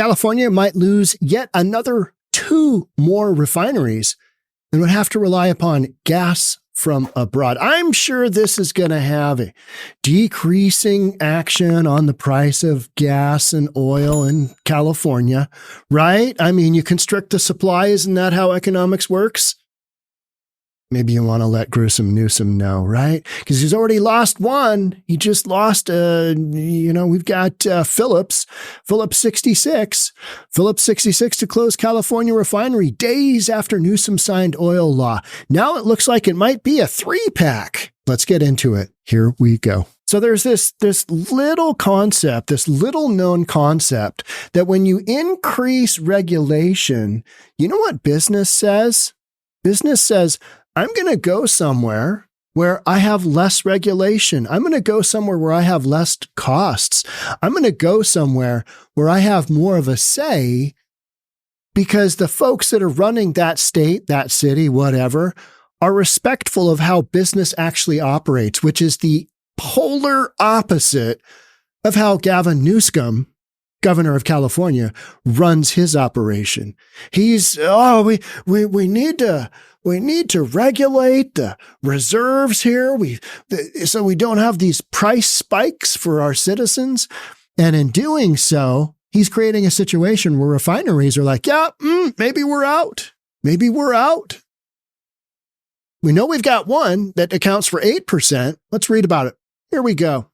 California might lose yet another 2 more refineries and would have to rely upon gas from abroad. I'm sure this is going to have a decreasing action on the price of gas and oil in California, right? I mean, you constrict the supply. Isn't that how economics works? Maybe you want to let gruesome Newsom know, right? Because he's already lost one. He just lost, we've got Phillips 66 to close California refinery days after Newsom signed oil law. Now it looks like it might be a 3-pack. Let's get into it. Here we go. So there's this little concept, this little known concept that when you increase regulation, you know what business says? Business says, I'm going to go somewhere where I have less regulation. I'm going to go somewhere where I have less costs. I'm going to go somewhere where I have more of a say because the folks that are running that state, that city, whatever, are respectful of how business actually operates, which is the polar opposite of how Gavin Newsom, governor of California, runs his operation. He's, we need to regulate the reserves here. So we don't have these price spikes for our citizens. And in doing so, he's creating a situation where refineries are like, maybe we're out. Maybe we're out. We know we've got one that accounts for 8%. Let's read about it. Here we go.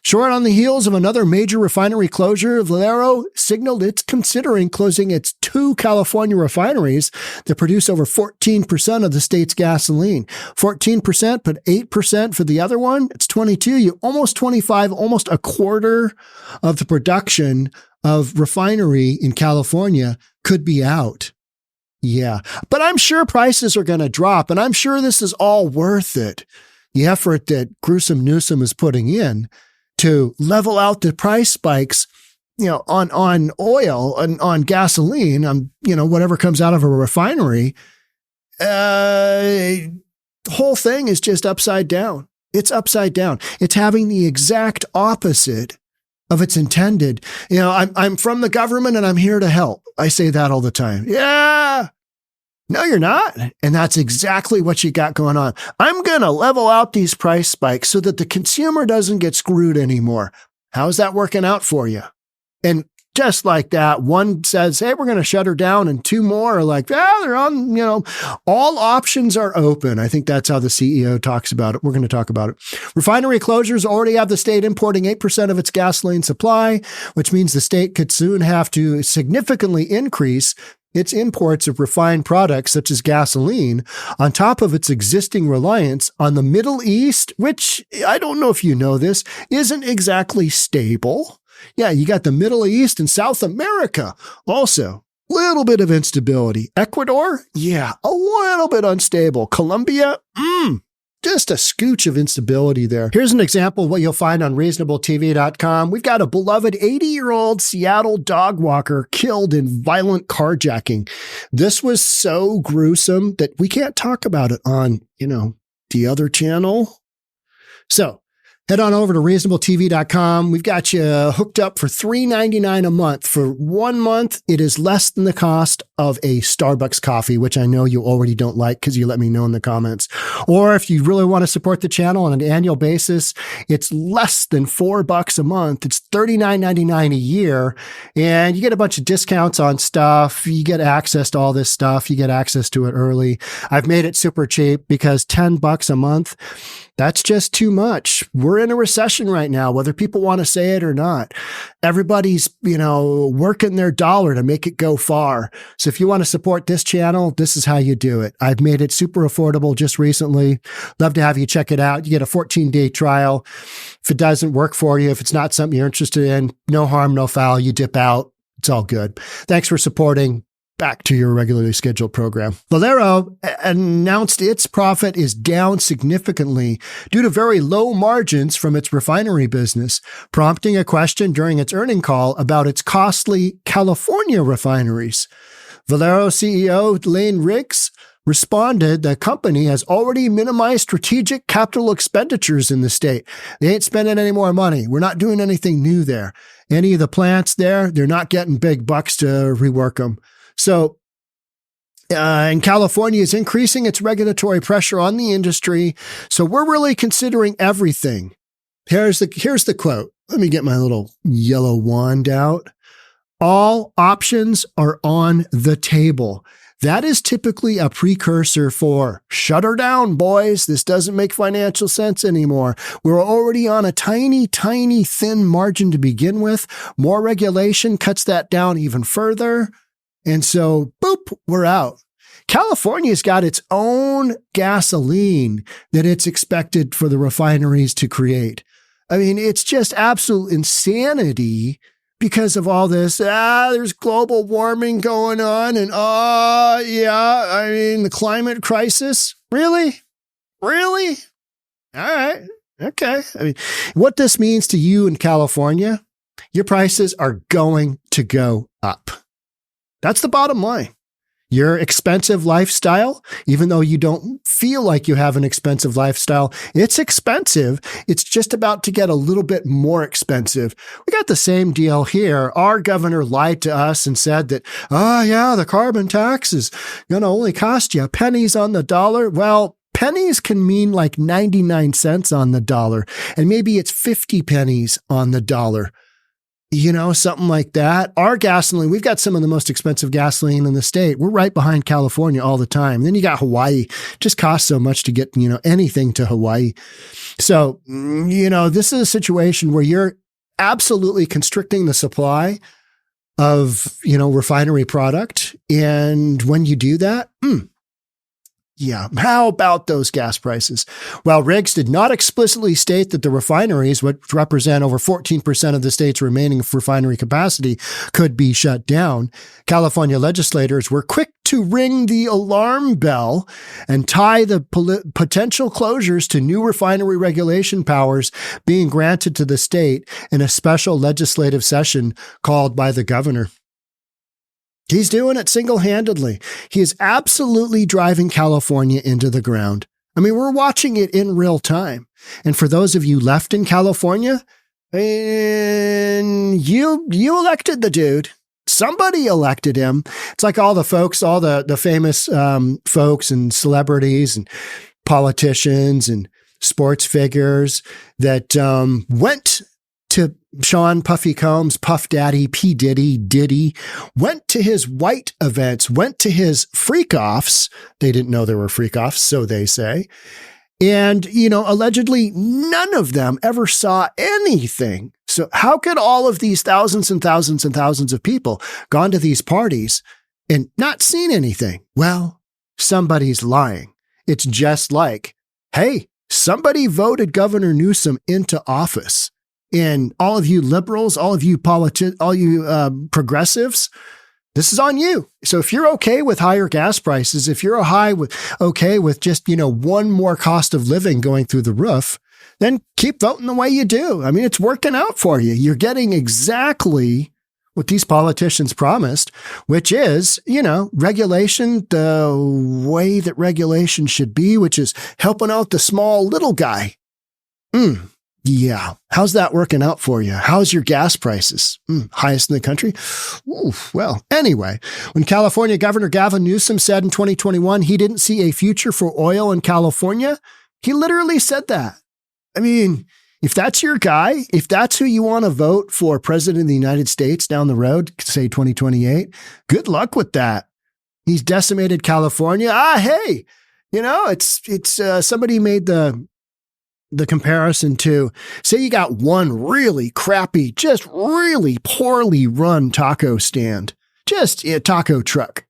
Short on the heels of another major refinery closure, Valero signaled it's considering closing its 2 California refineries that produce over 14% of the state's gasoline. 14%, but 8% for the other one. It's 22. Almost 25, almost a quarter of the production of refinery in California could be out. Yeah, but I'm sure prices are going to drop, and I'm sure this is all worth it. The effort that gruesome Newsom is putting in to level out the price spikes, on oil and on gasoline, on, whatever comes out of a refinery, the whole thing is just upside down. It's upside down. It's having the exact opposite of its intended. I'm from the government and I'm here to help. I say that all the time. Yeah. No, you're not. And that's exactly what you got going on. I'm going to level out these price spikes so that the consumer doesn't get screwed anymore. How's that working out for you? And just like that, one says, hey, we're going to shut her down, and 2 more are like, they're on, all options are open. I think that's how the CEO talks about it. We're going to talk about it. Refinery closures already have the state importing 8% of its gasoline supply, which means the state could soon have to significantly increase its imports of refined products such as gasoline on top of its existing reliance on the Middle East, which I don't know if you know this, isn't exactly stable. Yeah, you got the Middle East and South America also. Little bit of instability. Ecuador? Yeah, a little bit unstable. Colombia? Just a scooch of instability there. Here's an example of what you'll find on reasonabletv.com. We've got a beloved 80-year-old Seattle dog walker killed in violent carjacking. This was so gruesome that we can't talk about it on, the other channel. So head on over to reasonabletv.com. We've got you hooked up for $3.99 a month. For 1 month, it is less than the cost of a Starbucks coffee, which I know you already don't like because you let me know in the comments. Or if you really want to support the channel on an annual basis, it's less than $4 a month. It's $39.99 a year. And you get a bunch of discounts on stuff. You get access to all this stuff. You get access to it early. I've made it super cheap because $10 a month, that's just too much. We're in a recession right now, whether people want to say it or not. Everybody's, working their dollar to make it go far. So if you want to support this channel, this is how you do it. I've made it super affordable just recently. Love to have you check it out. You get a 14-day trial. If it doesn't work for you, if it's not something you're interested in, no harm, no foul. You dip out. It's all good. Thanks for supporting. Back to your regularly scheduled program. Valero announced its profit is down significantly due to very low margins from its refinery business, prompting a question during its earnings call about its costly California refineries. Valero CEO Lane Riggs responded, the company has already minimized strategic capital expenditures in the state. They ain't spending any more money. We're not doing anything new there. Any of the plants there, they're not getting big bucks to rework them. So, and California is increasing its regulatory pressure on the industry. So we're really considering everything. Here's the quote. Let me get my little yellow wand out. All options are on the table. That is typically a precursor for shut her down, boys. This doesn't make financial sense anymore. We're already on a tiny, tiny, thin margin to begin with. More regulation cuts that down even further. And so, boop, we're out. California's got its own gasoline that it's expected for the refineries to create. I mean, it's just absolute insanity because of all this. There's global warming going on and, the climate crisis. Really? Really? All right. Okay. I mean, what this means to you in California, your prices are going to go up. That's the bottom line. Your expensive lifestyle, even though you don't feel like you have an expensive lifestyle, it's expensive. It's just about to get a little bit more expensive. We got the same deal here. Our governor lied to us and said that, the carbon tax is going to only cost you pennies on the dollar. Well, pennies can mean like 99 cents on the dollar, and maybe it's 50 pennies on the dollar. Something like that. Our gasoline, we've got some of the most expensive gasoline in the state. We're right behind California all the time. Then you got Hawaii. It just costs so much to get, anything to Hawaii. So, this is a situation where you're absolutely constricting the supply of, refinery product. And when you do that, how about those gas prices? Well, Riggs did not explicitly state that the refineries, which represent over 14% of the state's remaining refinery capacity, could be shut down. California legislators were quick to ring the alarm bell and tie the potential closures to new refinery regulation powers being granted to the state in a special legislative session called by the governor. He's doing it single-handedly. He is absolutely driving California into the ground. I mean, we're watching it in real time. And for those of you left in California, and you elected the dude. Somebody elected him. It's like all the folks, all the famous folks and celebrities and politicians and sports figures that went to Sean Puffy Combs, Puff Daddy, P. Diddy, went to his white events, went to his freak-offs. They didn't know there were freak-offs, so they say. And, allegedly none of them ever saw anything. So how could all of these thousands and thousands and thousands of people gone to these parties and not seen anything? Well, somebody's lying. It's just like, hey, somebody voted Governor Newsom into office. And all of you liberals, all you progressives, this is on you. So if you're okay with higher gas prices, if you're okay with just, one more cost of living going through the roof, then keep voting the way you do. I mean, it's working out for you. You're getting exactly what these politicians promised, which is, regulation the way that regulation should be, which is helping out the small little guy. Yeah. How's that working out for you? How's your gas prices? Highest in the country? Ooh, well, anyway, when California Governor Gavin Newsom said in 2021 he didn't see a future for oil in California, he literally said that. I mean, if that's your guy, if that's who you want to vote for president of the United States down the road, say 2028, good luck with that. He's decimated California. Hey, it's somebody made the comparison to, say you got one really crappy, just really poorly run taco stand, just a taco truck.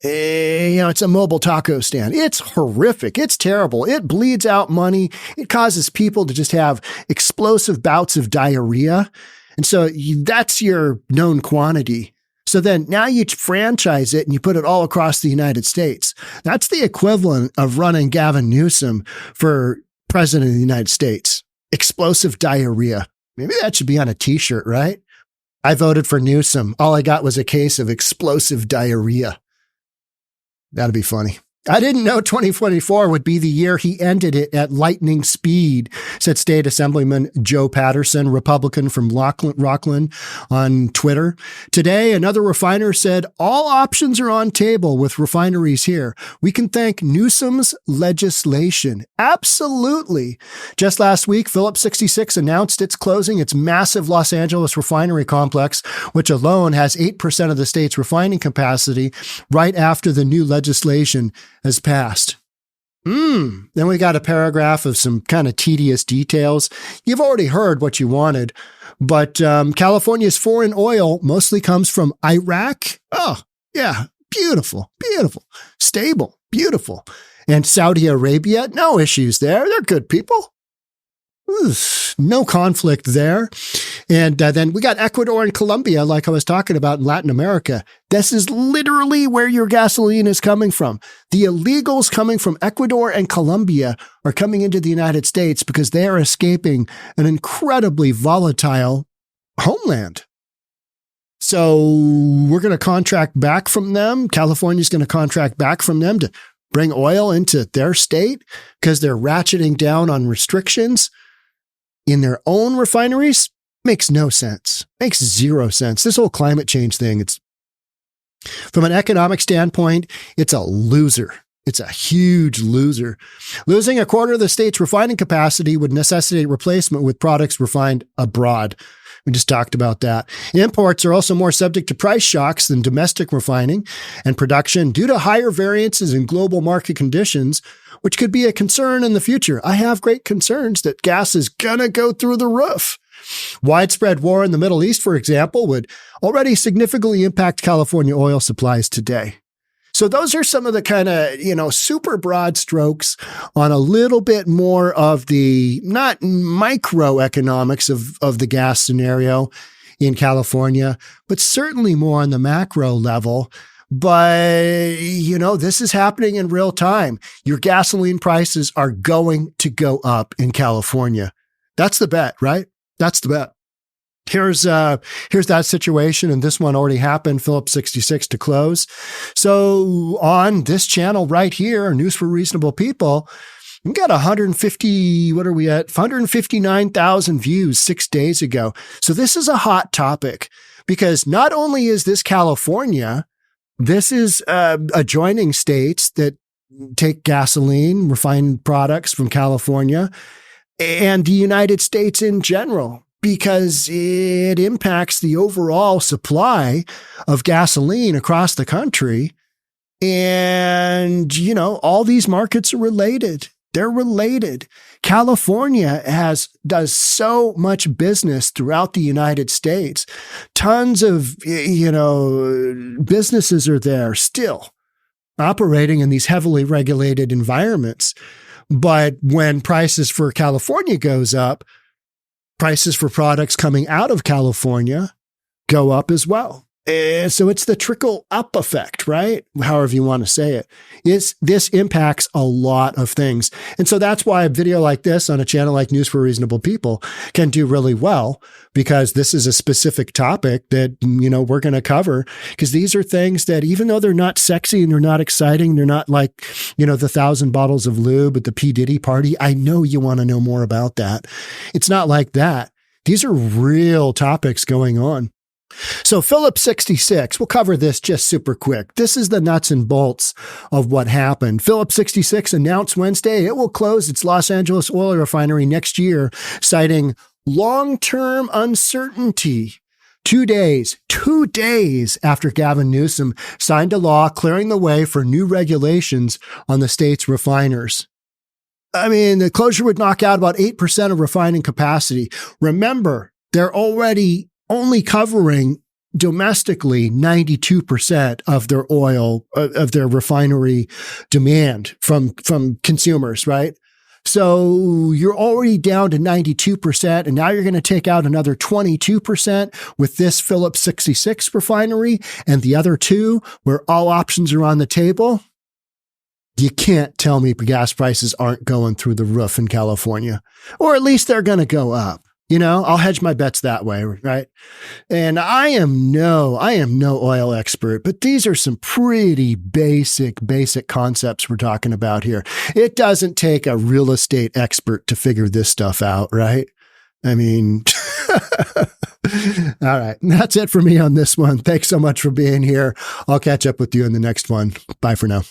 It's a mobile taco stand. It's horrific. It's terrible. It bleeds out money. It causes people to just have explosive bouts of diarrhea. And so that's your known quantity. So then now you franchise it and you put it all across the United States. That's the equivalent of running Gavin Newsom for president of the United States. Explosive diarrhea. Maybe that should be on a t-shirt, right? I voted for Newsom. All I got was a case of explosive diarrhea. That'd be funny. I didn't know 2024 would be the year he ended it at lightning speed, said State Assemblyman Joe Patterson, Republican from Rockland, on Twitter. Today, another refiner said, all options are on table with refineries here. We can thank Newsom's legislation. Absolutely. Just last week, Phillips 66 announced it's closing its massive Los Angeles refinery complex, which alone has 8% of the state's refining capacity, right after the new legislation has passed. Then we got a paragraph of some kind of tedious details. You've already heard what you wanted, but California's foreign oil mostly comes from Iraq. Oh, yeah, beautiful, beautiful, stable, beautiful. And Saudi Arabia, no issues there. They're good people. No conflict there. And then we got Ecuador and Colombia, like I was talking about in Latin America. This is literally where your gasoline is coming from. The illegals coming from Ecuador and Colombia are coming into the United States because they are escaping an incredibly volatile homeland. So we're going to contract back from them. California's going to contract back from them to bring oil into their state because they're ratcheting down on restrictions in their own refineries. Makes no sense. Makes zero sense. This whole climate change thing, it's from an economic standpoint, it's a loser. It's a huge loser. Losing a quarter of the state's refining capacity would necessitate replacement with products refined abroad. We just talked about that. Imports are also more subject to price shocks than domestic refining and production due to higher variances in global market conditions, which could be a concern in the future. I have great concerns that gas is going to go through the roof. Widespread war in the Middle East, for example, would already significantly impact California oil supplies today. So those are some of the kind of, super broad strokes on a little bit more of the, not microeconomics of the gas scenario in California, but certainly more on the macro level. But, this is happening in real time. Your gasoline prices are going to go up in California. That's the bet, right? That's the bet. Here's that situation, and this one already happened, Phillips 66 to close. So on this channel right here, News for Reasonable People, we got 159,000 views 6 days ago. So this is a hot topic because not only is this California, this is adjoining states that take gasoline, refined products from California, and the United States in general, because it impacts the overall supply of gasoline across the country. And, all these markets are related. They're related. California does so much business throughout the United States. Tons of, businesses are there still operating in these heavily regulated environments. But when prices for California goes up, prices for products coming out of California go up as well. So it's the trickle up effect, right? However you want to say it. This impacts a lot of things. And so that's why a video like this on a channel like News for Reasonable People can do really well, because this is a specific topic that, we're going to cover, because these are things that, even though they're not sexy and they're not exciting, they're not like, the 1,000 bottles of lube at the P. Diddy party. I know you want to know more about that. It's not like that. These are real topics going on. So Phillips 66, we'll cover this just super quick. This is the nuts and bolts of what happened. Phillips 66 announced Wednesday it will close its Los Angeles oil refinery next year, citing long-term uncertainty. 2 days after Gavin Newsom signed a law clearing the way for new regulations on the state's refiners. I mean, the closure would knock out about 8% of refining capacity. Remember, they're already only covering domestically 92% of their oil, of their refinery demand from consumers, right? So you're already down to 92%, and now you're going to take out another 22% with this Phillips 66 refinery and the other two where all options are on the table. You can't tell me gas prices aren't going through the roof in California, or at least they're going to go up. I'll hedge my bets that way, right? And I am no oil expert, but these are some pretty basic concepts we're talking about here. It doesn't take a real estate expert to figure this stuff out, right? I mean, all right. That's it for me on this one. Thanks so much for being here. I'll catch up with you in the next one. Bye for now.